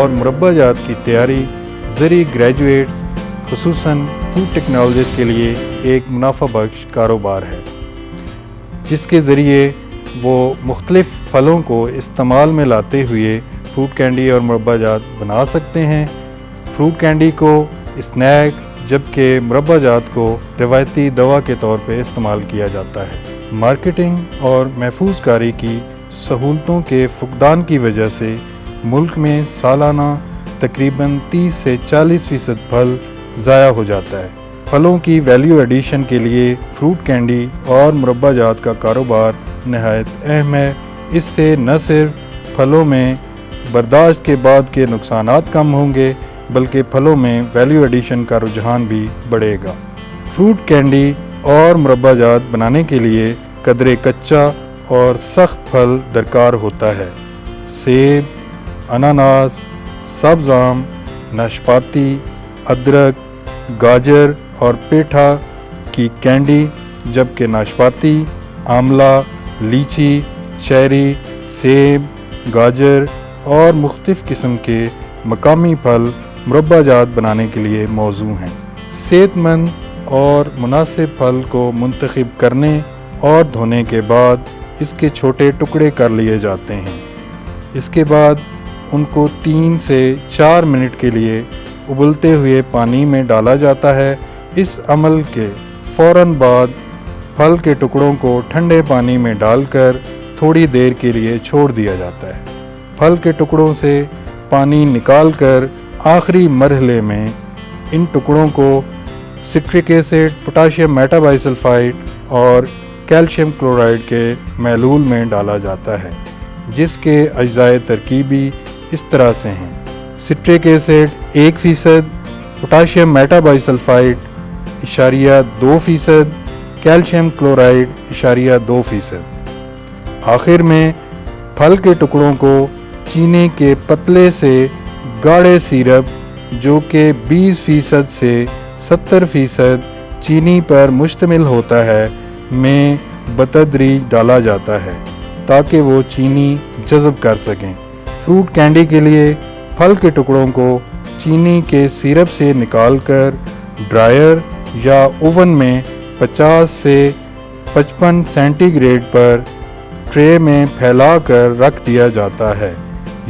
اور مربع جات کی تیاری زرعی گریجویٹس خصوصاً فوڈ ٹیکنالوجسٹ کے لیے ایک منافع بخش کاروبار ہے، جس کے ذریعے وہ مختلف پھلوں کو استعمال میں لاتے ہوئے فروٹ کینڈی اور مربع جات بنا سکتے ہیں۔ فروٹ کینڈی کو اسنیک جبکہ مربع جات کو روایتی دوا کے طور پہ استعمال کیا جاتا ہے۔ مارکیٹنگ اور محفوظ کاری کی سہولتوں کے فقدان کی وجہ سے ملک میں سالانہ تقریباً 30 سے 40% پھل ضائع ہو جاتا ہے۔ پھلوں کی ویلیو ایڈیشن کے لیے فروٹ کینڈی اور مربع جات کا کاروبار نہایت اہم ہے۔ اس سے نہ صرف پھلوں میں برداشت کے بعد کے نقصانات کم ہوں گے بلکہ پھلوں میں ویلیو ایڈیشن کا رجحان بھی بڑھے گا۔ فروٹ کینڈی اور مربع جات بنانے کے لیے قدرے کچا اور سخت پھل درکار ہوتا ہے۔ سیب، اناناس، سبز آم، ناشپاتی، ادرک، گاجر اور پیٹھا کی کینڈی، جبکہ ناشپاتی، آملہ، لیچی، چیری، سیب، گاجر اور مختلف قسم کے مقامی پھل مربع جات بنانے کے لیے موزوں ہیں۔ صحت مند اور مناسب پھل کو منتخب کرنے اور دھونے کے بعد اس کے چھوٹے ٹکڑے کر لیے جاتے ہیں۔ اس کے بعد ان کو 3 سے 4 منٹ کے لیے ابلتے ہوئے پانی میں ڈالا جاتا ہے۔ اس عمل کے فوراً بعد پھل کے ٹکڑوں کو ٹھنڈے پانی میں ڈال کر تھوڑی دیر کے لیے چھوڑ دیا جاتا ہے۔ پھل کے ٹکڑوں سے پانی نکال کر آخری مرحلے میں ان ٹکڑوں کو سٹرک ایسڈ، پوٹاشیم میٹا بائیسلفائٹ اور کیلشیم کلورائڈ کے محلول میں ڈالا جاتا ہے، جس کے اجزاء ترکیبی اس طرح سے ہیں: citric acid 1%، potassium metabisulphite 0.2%، calcium chloride 0.2%۔ آخر میں پھل کے ٹکڑوں کو چینے کے پتلے سے گاڑھے سیرپ، جو کہ 20% سے 70% چینی پر مشتمل ہوتا ہے، میں بتدریج ڈالا جاتا ہے تاکہ وہ چینی جذب کر سکیں۔ فروٹ کینڈی کے لیے پھل کے ٹکڑوں کو چینی کے سیرپ سے نکال کر ڈرائر یا اوون میں 50 سے 55 سینٹی گریڈ پر ٹرے میں پھیلا کر رکھ دیا جاتا ہے۔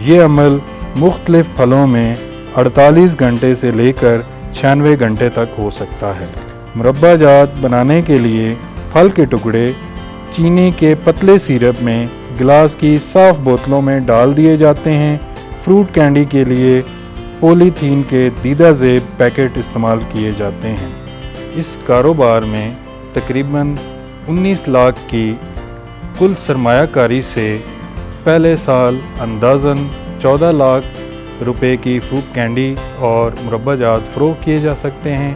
یہ عمل مختلف پھلوں میں 48 گھنٹے سے لے کر 96 گھنٹے تک ہو سکتا ہے۔ مربع جات بنانے کے لیے پھل کے ٹکڑے چینی کے پتلے سیرپ میں گلاس کی صاف بوتلوں میں ڈال دیے جاتے ہیں۔ فروٹ کینڈی کے لیے پولی تھین کے دیدہ زیب پیکٹ استعمال کیے جاتے ہیں۔ اس کاروبار میں تقریباً 19 لاکھ کی کل سرمایہ کاری سے پہلے سال اندازاً 14 لاکھ روپے کی فروٹ کینڈی اور مربع جات فروخت کیے جا سکتے ہیں۔